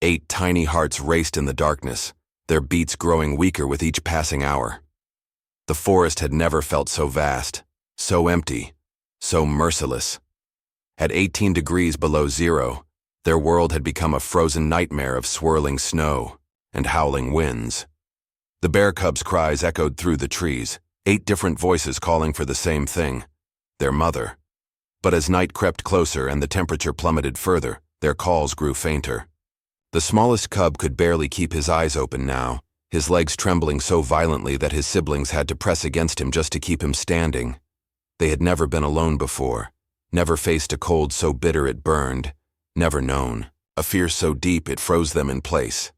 8 tiny hearts raced in the darkness, their beats growing weaker with each passing hour. The forest had never felt so vast, so empty, so merciless. At 18 degrees below zero, their world had become a frozen nightmare of swirling snow and howling winds. The bear cubs' cries echoed through the trees, 8 different voices calling for the same thing, their mother. But as night crept closer and the temperature plummeted further, their calls grew fainter. The smallest cub could barely keep his eyes open now, his legs trembling so violently that his siblings had to press against him just to keep him standing. They had never been alone before, never faced a cold so bitter it burned, never known a fear so deep it froze them in place.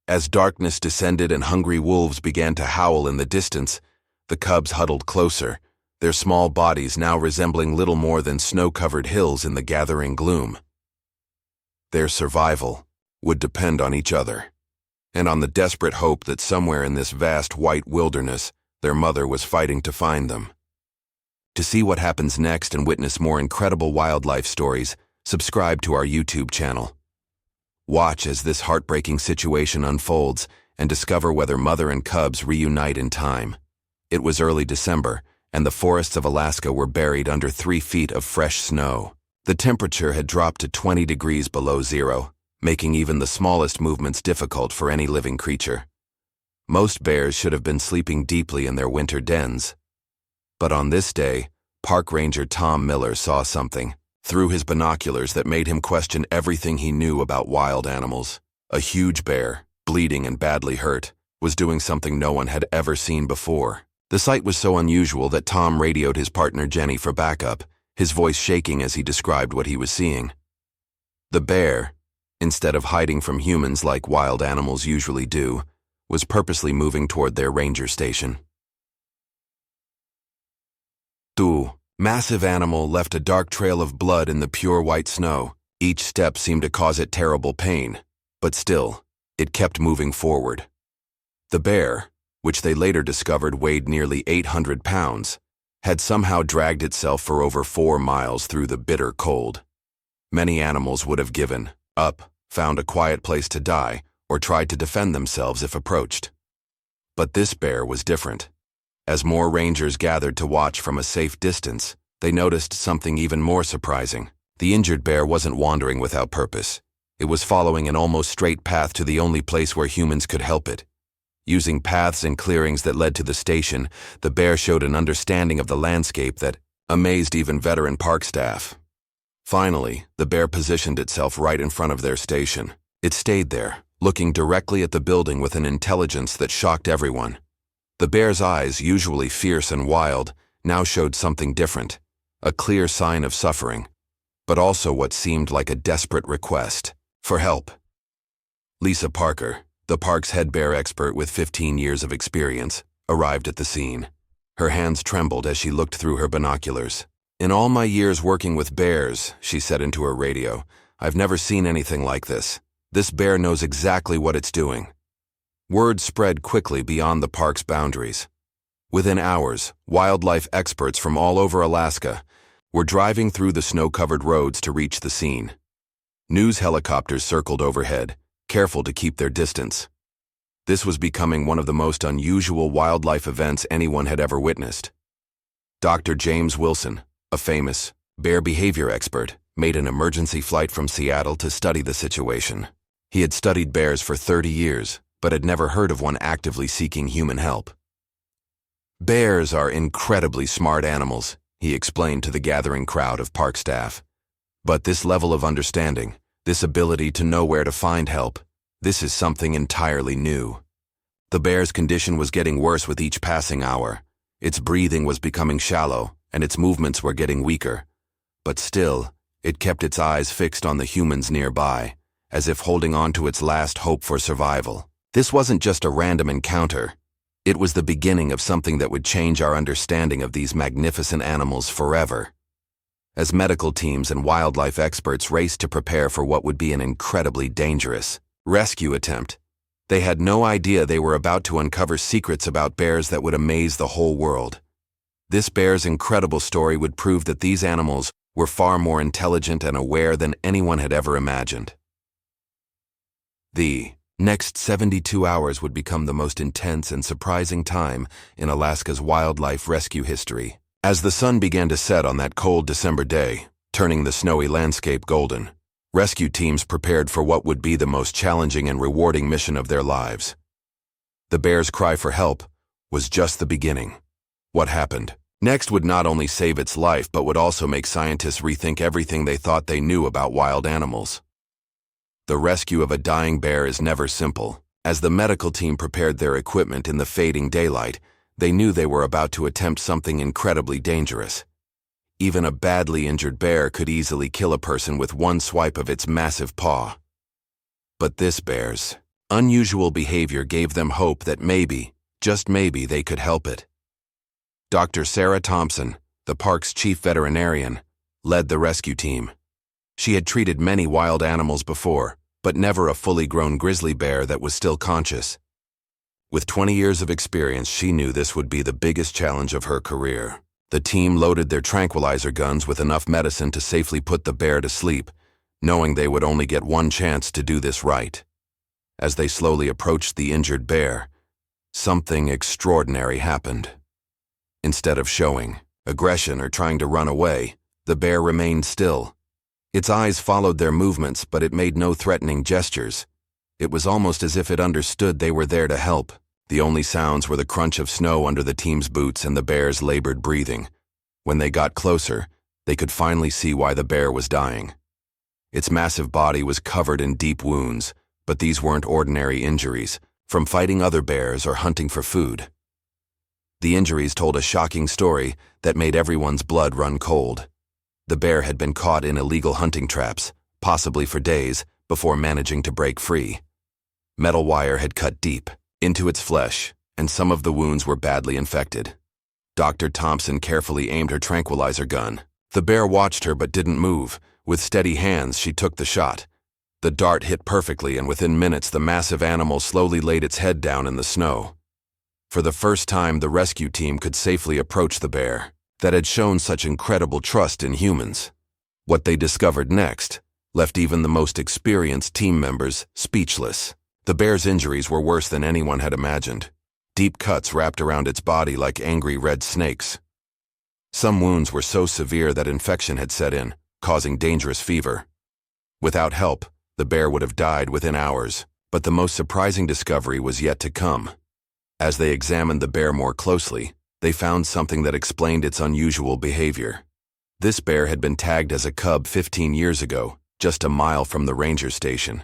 As darkness descended and hungry wolves began to howl in the distance, the cubs huddled closer, their small bodies now resembling little more than snow-covered hills in the gathering gloom. Their survival would depend on each other, and on the desperate hope that somewhere in this vast white wilderness, their mother was fighting to find them. To see what happens next and witness more incredible wildlife stories, subscribe to our YouTube channel. Watch as this heartbreaking situation unfolds and discover whether mother and cubs reunite in time. It was early December, and the forests of Alaska were buried under 3 feet of fresh snow. The temperature had dropped to 20 degrees below zero, making even the smallest movements difficult for any living creature. Most bears should have been sleeping deeply in their winter dens. But on this day, Park Ranger Tom Miller saw something through his binoculars that made him question everything he knew about wild animals. A huge bear, bleeding and badly hurt, was doing something no one had ever seen before. The sight was so unusual that Tom radioed his partner Jenny for backup, his voice shaking as he described what he was seeing. The bear, instead of hiding from humans like wild animals usually do, was purposely moving toward their ranger station. The massive animal left a dark trail of blood in the pure white snow. Each step seemed to cause it terrible pain, but still, it kept moving forward. The bear, which they later discovered weighed nearly 800 pounds, had somehow dragged itself for over 4 miles through the bitter cold. Many animals would have given up, found a quiet place to die, or tried to defend themselves if approached. But this bear was different. As more rangers gathered to watch from a safe distance, they noticed something even more surprising. The injured bear wasn't wandering without purpose. It was following an almost straight path to the only place where humans could help it. Using paths and clearings that led to the station, the bear showed an understanding of the landscape that amazed even veteran park staff. Finally, the bear positioned itself right in front of their station. It stayed there, looking directly at the building with an intelligence that shocked everyone. The bear's eyes, usually fierce and wild, now showed something different, a clear sign of suffering, but also what seemed like a desperate request for help. Lisa Parker, the park's head bear expert with 15 years of experience, arrived at the scene. Her hands trembled as she looked through her binoculars. "In all my years working with bears," she said into her radio, "I've never seen anything like this. This bear knows exactly what it's doing." Word spread quickly beyond the park's boundaries. Within hours, wildlife experts from all over Alaska were driving through the snow-covered roads to reach the scene. News helicopters circled overhead, careful to keep their distance. This was becoming one of the most unusual wildlife events anyone had ever witnessed. Dr. James Wilson, a famous bear behavior expert, made an emergency flight from Seattle to study the situation. He had studied bears for 30 years, but had never heard of one actively seeking human help. "Bears are incredibly smart animals," he explained to the gathering crowd of park staff. "But this level of understanding, this ability to know where to find help, this is something entirely new." The bear's condition was getting worse with each passing hour. Its breathing was becoming shallow, and its movements were getting weaker. But still, it kept its eyes fixed on the humans nearby, as if holding on to its last hope for survival. This wasn't just a random encounter. It was the beginning of something that would change our understanding of these magnificent animals forever. As medical teams and wildlife experts raced to prepare for what would be an incredibly dangerous rescue attempt, they had no idea they were about to uncover secrets about bears that would amaze the whole world. This bear's incredible story would prove that these animals were far more intelligent and aware than anyone had ever imagined. The next 72 hours would become the most intense and surprising time in Alaska's wildlife rescue history. As the sun began to set on that cold December day, turning the snowy landscape golden, rescue teams prepared for what would be the most challenging and rewarding mission of their lives. The bear's cry for help was just the beginning. What happened next would not only save its life but would also make scientists rethink everything they thought they knew about wild animals. The rescue of a dying bear is never simple. As the medical team prepared their equipment in the fading daylight, they knew they were about to attempt something incredibly dangerous. Even a badly injured bear could easily kill a person with one swipe of its massive paw. But this bear's unusual behavior gave them hope that maybe, just maybe, they could help it. Dr. Sarah Thompson, the park's chief veterinarian, led the rescue team. She had treated many wild animals before, but never a fully grown grizzly bear that was still conscious. With 20 years of experience, she knew this would be the biggest challenge of her career. The team loaded their tranquilizer guns with enough medicine to safely put the bear to sleep, knowing they would only get one chance to do this right. As they slowly approached the injured bear, something extraordinary happened. Instead of showing aggression or trying to run away, the bear remained still. Its eyes followed their movements, but it made no threatening gestures. It was almost as if it understood they were there to help. The only sounds were the crunch of snow under the team's boots and the bear's labored breathing. When they got closer, they could finally see why the bear was dying. Its massive body was covered in deep wounds, but these weren't ordinary injuries, from fighting other bears or hunting for food. The injuries told a shocking story that made everyone's blood run cold. The bear had been caught in illegal hunting traps, possibly for days, before managing to break free. Metal wire had cut deep into its flesh, and some of the wounds were badly infected. Dr. Thompson carefully aimed her tranquilizer gun. The bear watched her but didn't move. With steady hands, she took the shot. The dart hit perfectly, and within minutes the massive animal slowly laid its head down in the snow. For the first time, the rescue team could safely approach the bear that had shown such incredible trust in humans. What they discovered next left even the most experienced team members speechless. The bear's injuries were worse than anyone had imagined. Deep cuts wrapped around its body like angry red snakes. Some wounds were so severe that infection had set in, causing dangerous fever. Without help, the bear would have died within hours, but the most surprising discovery was yet to come. As they examined the bear more closely, they found something that explained its unusual behavior. This bear had been tagged as a cub 15 years ago, just a mile from the ranger station.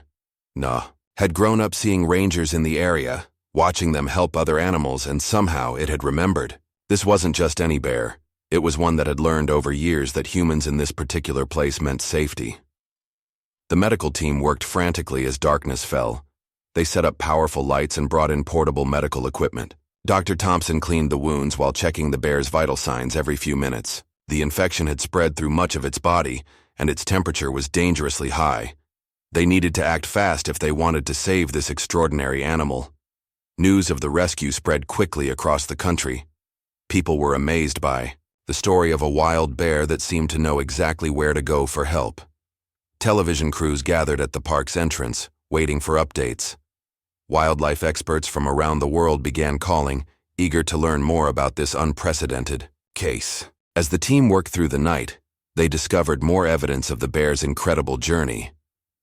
Had grown up seeing rangers in the area, watching them help other animals, and somehow it had remembered. This wasn't just any bear. It was one that had learned over years that humans in this particular place meant safety. The medical team worked frantically as darkness fell. They set up powerful lights and brought in portable medical equipment. Dr. Thompson cleaned the wounds while checking the bear's vital signs every few minutes. The infection had spread through much of its body, and its temperature was dangerously high. They needed to act fast if they wanted to save this extraordinary animal. News of the rescue spread quickly across the country. People were amazed by the story of a wild bear that seemed to know exactly where to go for help. Television crews gathered at the park's entrance, waiting for updates. Wildlife experts from around the world began calling, eager to learn more about this unprecedented case. As the team worked through the night, they discovered more evidence of the bear's incredible journey.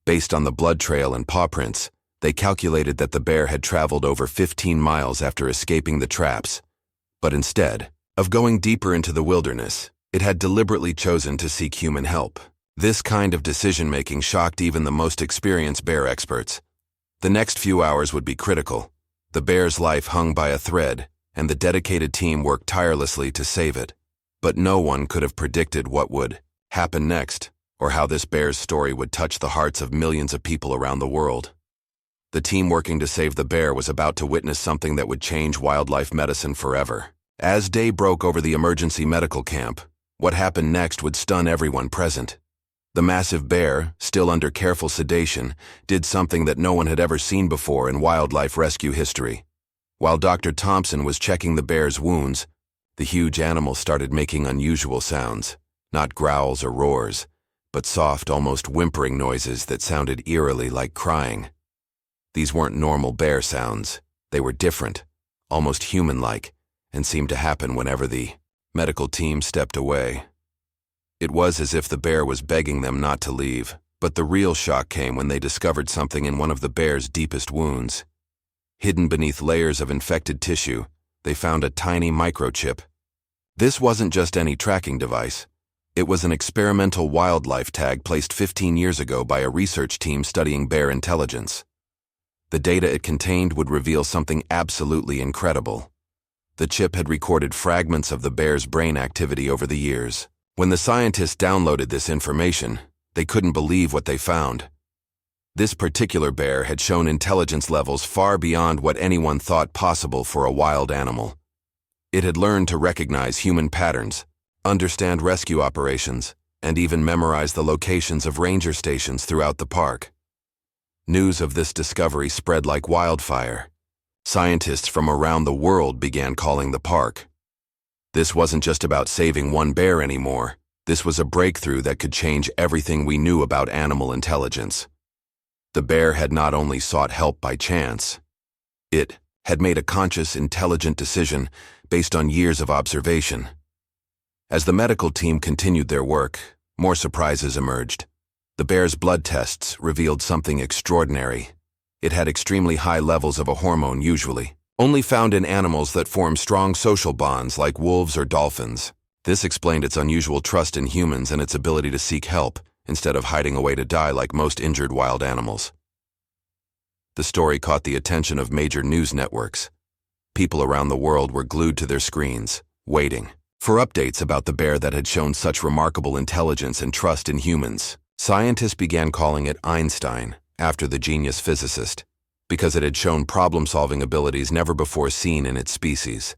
Based on the blood trail and paw prints, they calculated that the bear had traveled over 15 miles after escaping the traps. But instead of going deeper into the wilderness, it had deliberately chosen to seek human help. This kind of decision-making shocked even the most experienced bear experts. The next few hours would be critical. The bear's life hung by a thread, and the dedicated team worked tirelessly to save it. But no one could have predicted what would happen next, or how this bear's story would touch the hearts of millions of people around the world. The team working to save the bear was about to witness something that would change wildlife medicine forever. As day broke over the emergency medical camp, what happened next would stun everyone present. The massive bear, still under careful sedation, did something that no one had ever seen before in wildlife rescue history. While Dr. Thompson was checking the bear's wounds, the huge animal started making unusual sounds, not growls or roars, but soft, almost whimpering noises that sounded eerily like crying. These weren't normal bear sounds. They were different, almost human-like, and seemed to happen whenever the medical team stepped away. It was as if the bear was begging them not to leave, but the real shock came when they discovered something in one of the bear's deepest wounds. Hidden beneath layers of infected tissue, they found a tiny microchip. This wasn't just any tracking device. It was an experimental wildlife tag placed 15 years ago by a research team studying bear intelligence. The data it contained would reveal something absolutely incredible. The chip had recorded fragments of the bear's brain activity over the years. When the scientists downloaded this information, they couldn't believe what they found. This particular bear had shown intelligence levels far beyond what anyone thought possible for a wild animal. It had learned to recognize human patterns, understand rescue operations, and even memorize the locations of ranger stations throughout the park. News of this discovery spread like wildfire. Scientists from around the world began calling the park. This wasn't just about saving one bear anymore. This was a breakthrough that could change everything we knew about animal intelligence. The bear had not only sought help by chance. It had made a conscious, intelligent decision based on years of observation. As the medical team continued their work, more surprises emerged. The bear's blood tests revealed something extraordinary. It had extremely high levels of a hormone usually only found in animals that form strong social bonds like wolves or dolphins. This explained its unusual trust in humans and its ability to seek help instead of hiding away to die like most injured wild animals. The story caught the attention of major news networks. People around the world were glued to their screens, waiting for updates about the bear that had shown such remarkable intelligence and trust in humans. Scientists began calling it Einstein, after the genius physicist, because it had shown problem-solving abilities never before seen in its species.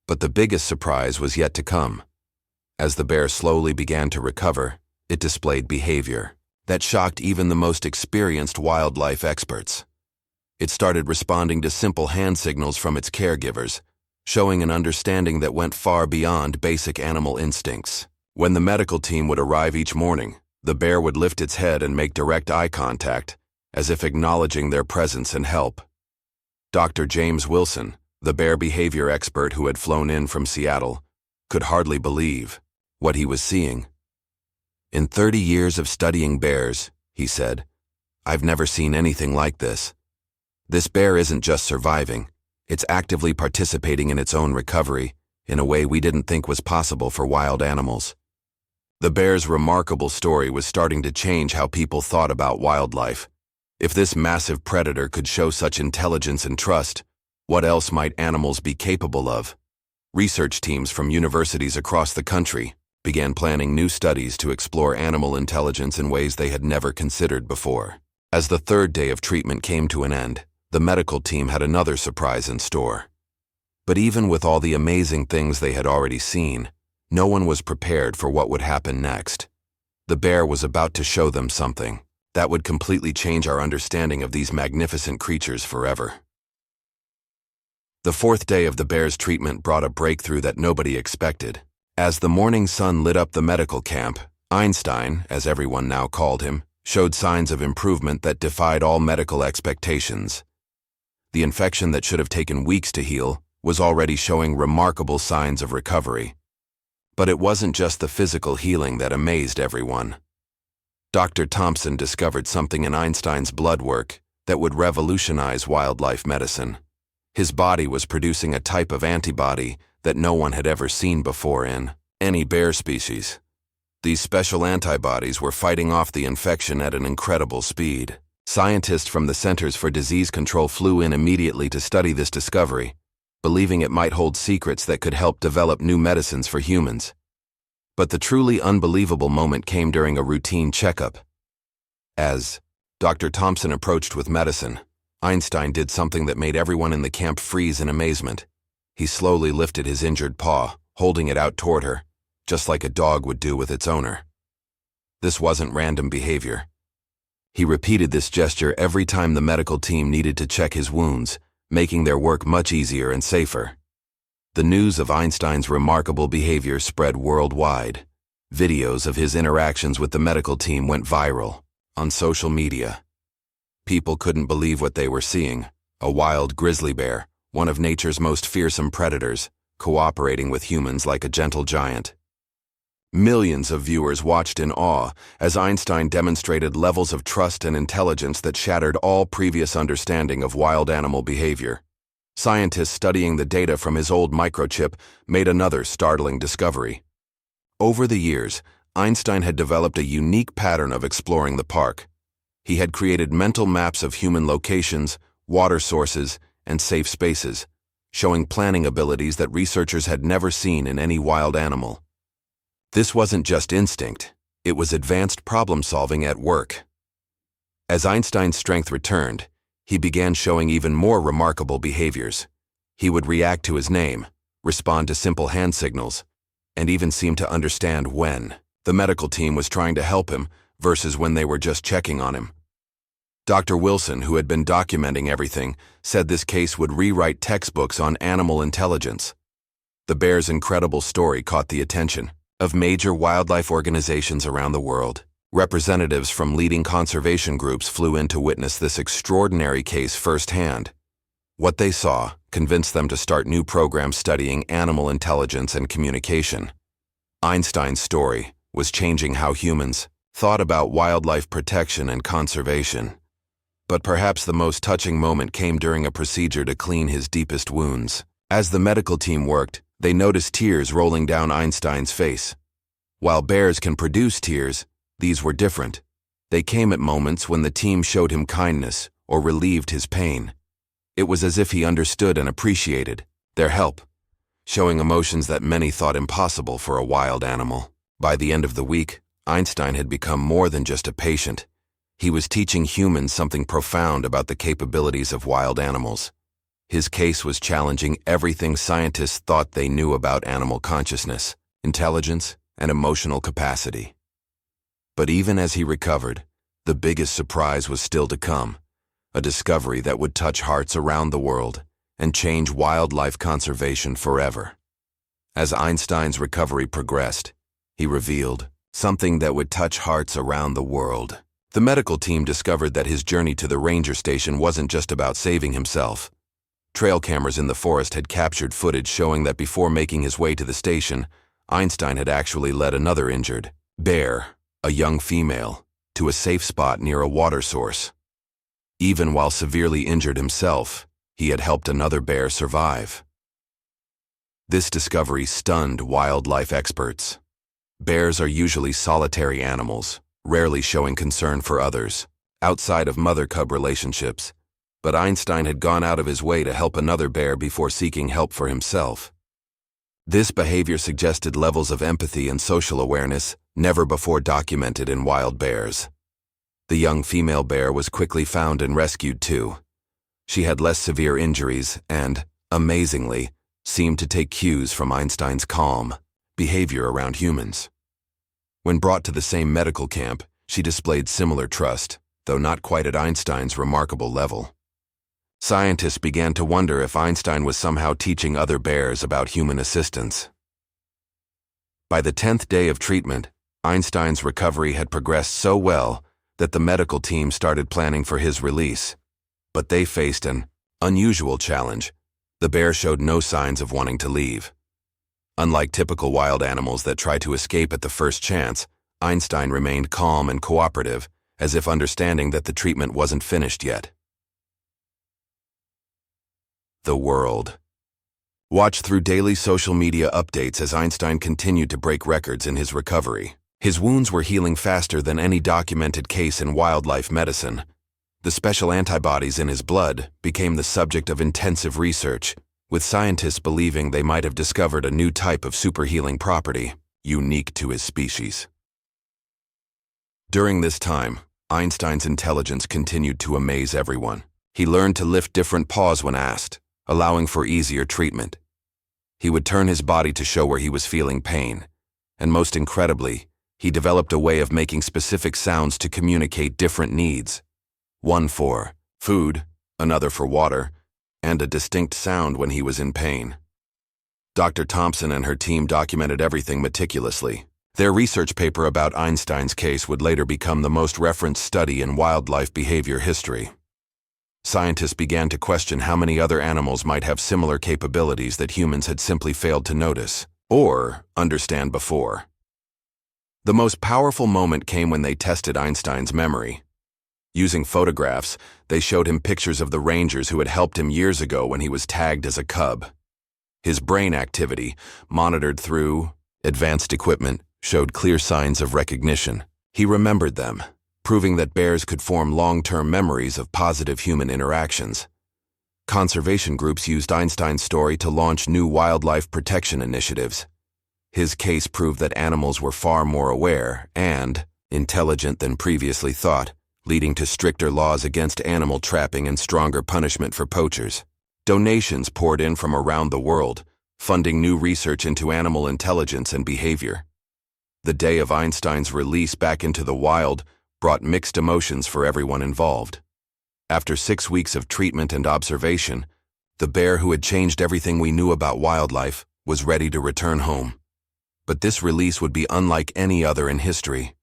But the biggest surprise was yet to come. As the bear slowly began to recover, it displayed behavior that shocked even the most experienced wildlife experts. It started responding to simple hand signals from its caregivers, showing an understanding that went far beyond basic animal instincts. When the medical team would arrive each morning, the bear would lift its head and make direct eye contact, as if acknowledging their presence and help. Dr. James Wilson, the bear behavior expert who had flown in from Seattle, could hardly believe what he was seeing. "In 30 years of studying bears," he said, "I've never seen anything like this. This bear isn't just surviving, it's actively participating in its own recovery in a way we didn't think was possible for wild animals." The bear's remarkable story was starting to change how people thought about wildlife. If this massive predator could show such intelligence and trust, what else might animals be capable of? Research teams from universities across the country began planning new studies to explore animal intelligence in ways they had never considered before. As the third day of treatment came to an end, the medical team had another surprise in store. But even with all the amazing things they had already seen, no one was prepared for what would happen next. The bear was about to show them something that would completely change our understanding of these magnificent creatures forever. The fourth day of the bear's treatment brought a breakthrough that nobody expected. As the morning sun lit up the medical camp, Einstein, as everyone now called him, showed signs of improvement that defied all medical expectations. The infection that should have taken weeks to heal was already showing remarkable signs of recovery. But it wasn't just the physical healing that amazed everyone. Dr. Thompson discovered something in Einstein's blood work that would revolutionize wildlife medicine. His body was producing a type of antibody that no one had ever seen before in any bear species. These special antibodies were fighting off the infection at an incredible speed. Scientists from the Centers for Disease Control flew in immediately to study this discovery, believing it might hold secrets that could help develop new medicines for humans. But the truly unbelievable moment came during a routine checkup. As Dr. Thompson approached with medicine, Einstein did something that made everyone in the camp freeze in amazement. He slowly lifted his injured paw, holding it out toward her, just like a dog would do with its owner. This wasn't random behavior. He repeated this gesture every time the medical team needed to check his wounds, making their work much easier and safer. The news of Einstein's remarkable behavior spread worldwide. Videos of his interactions with the medical team went viral on social media. People couldn't believe what they were seeing. A wild grizzly bear, one of nature's most fearsome predators, cooperating with humans like a gentle giant. Millions of viewers watched in awe as Einstein demonstrated levels of trust and intelligence that shattered all previous understanding of wild animal behavior. Scientists studying the data from his old microchip made another startling discovery. Over the years, Einstein had developed a unique pattern of exploring the park. He had created mental maps of human locations, water sources, and safe spaces, showing planning abilities that researchers had never seen in any wild animal. This wasn't just instinct, it was advanced problem-solving at work. As Einstein's strength returned, he began showing even more remarkable behaviors. He would react to his name, respond to simple hand signals, and even seem to understand when the medical team was trying to help him versus when they were just checking on him. Dr. Wilson, who had been documenting everything, said this case would rewrite textbooks on animal intelligence. The bear's incredible story caught the attention of major wildlife organizations around the world. Representatives from leading conservation groups flew in to witness this extraordinary case firsthand. What they saw convinced them to start new programs studying animal intelligence and communication. Einstein's story was changing how humans thought about wildlife protection and conservation. But perhaps the most touching moment came during a procedure to clean his deepest wounds. As the medical team worked, they noticed tears rolling down Einstein's face. While bears can produce tears, these were different. They came at moments when the team showed him kindness or relieved his pain. It was as if he understood and appreciated their help, showing emotions that many thought impossible for a wild animal. By the end of the week, Einstein had become more than just a patient. He was teaching humans something profound about the capabilities of wild animals. His case was challenging everything scientists thought they knew about animal consciousness, intelligence, and emotional capacity. But even as he recovered, the biggest surprise was still to come, a discovery that would touch hearts around the world and change wildlife conservation forever. As Einstein's recovery progressed, he revealed something that would touch hearts around the world. The medical team discovered that his journey to the ranger station wasn't just about saving himself. Trail cameras in the forest had captured footage showing that before making his way to the station, Einstein had actually led another injured bear, a young female, to a safe spot near a water source. Even while severely injured himself, he had helped another bear survive. This discovery stunned wildlife experts. Bears are usually solitary animals, rarely showing concern for others, outside of mother-cub relationships. But Einstein had gone out of his way to help another bear before seeking help for himself. This behavior suggested levels of empathy and social awareness never before documented in wild bears. The young female bear was quickly found and rescued too. She had less severe injuries and, amazingly, seemed to take cues from Einstein's calm behavior around humans. When brought to the same medical camp, she displayed similar trust, though not quite at Einstein's remarkable level. Scientists began to wonder if Einstein was somehow teaching other bears about human assistance. By the 10th day of treatment, Einstein's recovery had progressed so well that the medical team started planning for his release. But they faced an unusual challenge. The bear showed no signs of wanting to leave. Unlike typical wild animals that try to escape at the first chance, Einstein remained calm and cooperative, as if understanding that the treatment wasn't finished yet. The world. Watch through daily social media updates as Einstein continued to break records in his recovery. His wounds were healing faster than any documented case in wildlife medicine. The special antibodies in his blood became the subject of intensive research, with scientists believing they might have discovered a new type of superhealing property, unique to his species. During this time, Einstein's intelligence continued to amaze everyone. He learned to lift different paws when asked, allowing for easier treatment. He would turn his body to show where he was feeling pain, and most incredibly, he developed a way of making specific sounds to communicate different needs. One for food, another for water, and a distinct sound when he was in pain. Dr. Thompson and her team documented everything meticulously. Their research paper about Einstein's case would later become the most referenced study in wildlife behavior history. Scientists began to question how many other animals might have similar capabilities that humans had simply failed to notice or understand before. The most powerful moment came when they tested Einstein's memory. Using photographs, they showed him pictures of the rangers who had helped him years ago when he was tagged as a cub. His brain activity, monitored through advanced equipment, showed clear signs of recognition. He remembered them, proving that bears could form long-term memories of positive human interactions. Conservation groups used Einstein's story to launch new wildlife protection initiatives. His case proved that animals were far more aware and intelligent than previously thought, leading to stricter laws against animal trapping and stronger punishment for poachers. Donations poured in from around the world, funding new research into animal intelligence and behavior. The day of Einstein's release back into the wild brought mixed emotions for everyone involved. After 6 weeks of treatment and observation, the bear who had changed everything we knew about wildlife was ready to return home. But this release would be unlike any other in history.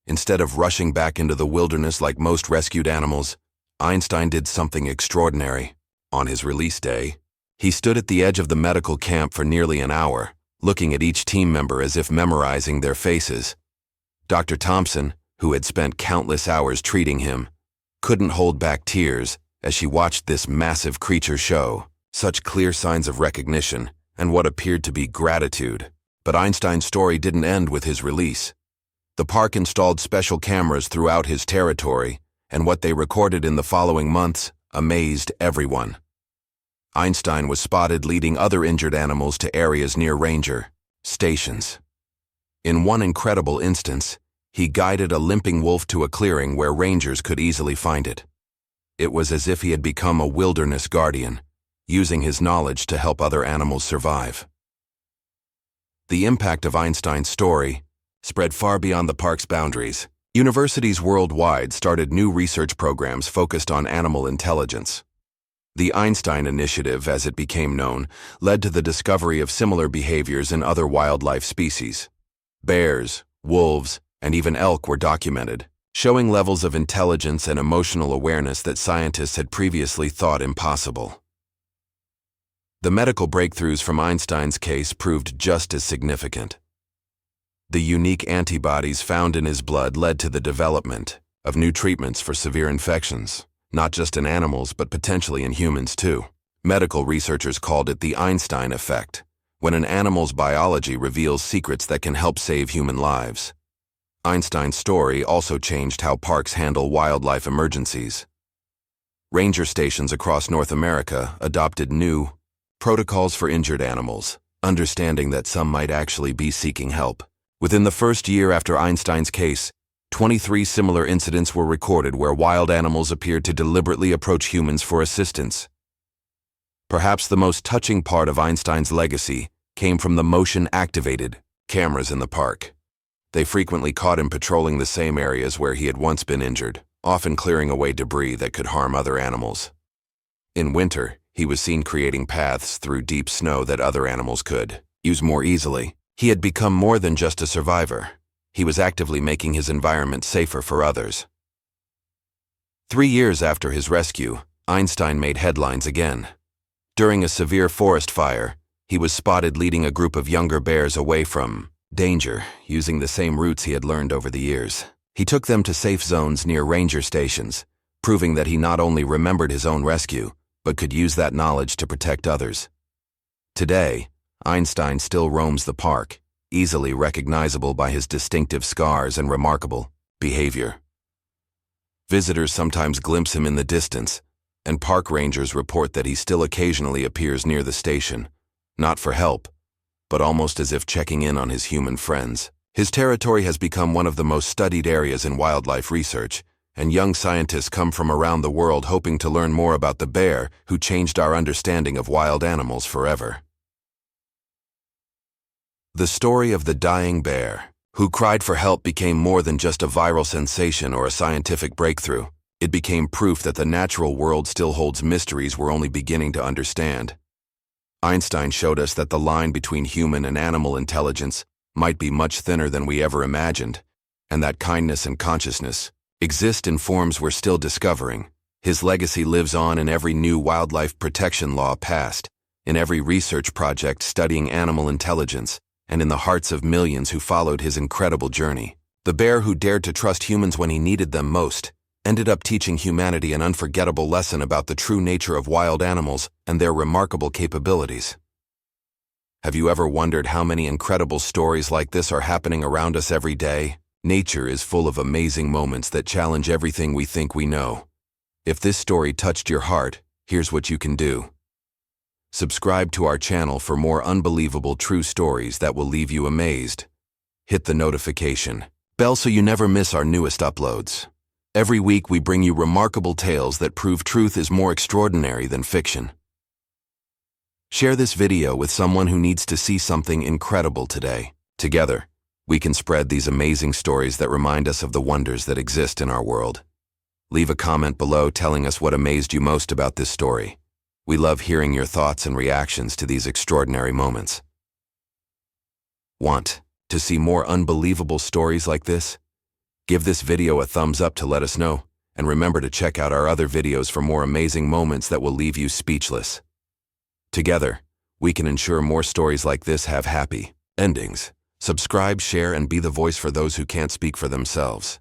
Instead of rushing back into the wilderness like most rescued animals, Einstein did something extraordinary. On his release day, he stood at the edge of the medical camp for nearly an hour, looking at each team member as if memorizing their faces. Dr. Thompson, who had spent countless hours treating him, couldn't hold back tears as she watched this massive creature show such clear signs of recognition and what appeared to be gratitude. But Einstein's story didn't end with his release. The park installed special cameras throughout his territory, and what they recorded in the following months amazed everyone. Einstein was spotted leading other injured animals to areas near ranger stations. In one incredible instance, he guided a limping wolf to a clearing where rangers could easily find it. It was as if he had become a wilderness guardian, using his knowledge to help other animals survive. The impact of Einstein's story spread far beyond the park's boundaries. Universities worldwide started new research programs focused on animal intelligence. The Einstein Initiative, as it became known, led to the discovery of similar behaviors in other wildlife species. Bears, wolves, and even elk were documented, showing levels of intelligence and emotional awareness that scientists had previously thought impossible. The medical breakthroughs from Einstein's case proved just as significant. The unique antibodies found in his blood led to the development of new treatments for severe infections, not just in animals but potentially in humans too. Medical researchers called it the Einstein effect, when an animal's biology reveals secrets that can help save human lives. Einstein's story also changed how parks handle wildlife emergencies. Ranger stations across North America adopted new protocols for injured animals, understanding that some might actually be seeking help. Within the first year after Einstein's case, 23 similar incidents were recorded where wild animals appeared to deliberately approach humans for assistance. Perhaps the most touching part of Einstein's legacy came from the motion-activated cameras in the park. They frequently caught him patrolling the same areas where he had once been injured, often clearing away debris that could harm other animals. In winter, he was seen creating paths through deep snow that other animals could use more easily. He had become more than just a survivor. He was actively making his environment safer for others. 3 years after his rescue, Einstein made headlines again. During a severe forest fire, he was spotted leading a group of younger bears away from danger, using the same routes he had learned over the years. He took them to safe zones near ranger stations, proving that he not only remembered his own rescue, but could use that knowledge to protect others. Today, Einstein still roams the park, easily recognizable by his distinctive scars and remarkable behavior. Visitors sometimes glimpse him in the distance, and park rangers report that he still occasionally appears near the station, not for help, but almost as if checking in on his human friends. His territory has become one of the most studied areas in wildlife research, and young scientists come from around the world hoping to learn more about the bear who changed our understanding of wild animals forever. The story of the dying bear, who cried for help, became more than just a viral sensation or a scientific breakthrough. It became proof that the natural world still holds mysteries we're only beginning to understand. Einstein showed us that the line between human and animal intelligence might be much thinner than we ever imagined, and that kindness and consciousness exist in forms we're still discovering. His legacy lives on in every new wildlife protection law passed, in every research project studying animal intelligence, and in the hearts of millions who followed his incredible journey. The bear who dared to trust humans when he needed them most ended up teaching humanity an unforgettable lesson about the true nature of wild animals and their remarkable capabilities. Have you ever wondered how many incredible stories like this are happening around us every day? Nature is full of amazing moments that challenge everything we think we know. If this story touched your heart, here's what you can do. Subscribe to our channel for more unbelievable true stories that will leave you amazed. Hit the notification bell so you never miss our newest uploads. Every week we bring you remarkable tales that prove truth is more extraordinary than fiction. Share this video with someone who needs to see something incredible today. Together, we can spread these amazing stories that remind us of the wonders that exist in our world. Leave a comment below telling us what amazed you most about this story. We love hearing your thoughts and reactions to these extraordinary moments. Want to see more unbelievable stories like this? Give this video a thumbs up to let us know, and remember to check out our other videos for more amazing moments that will leave you speechless. Together, we can ensure more stories like this have happy endings. Subscribe, share, and be the voice for those who can't speak for themselves.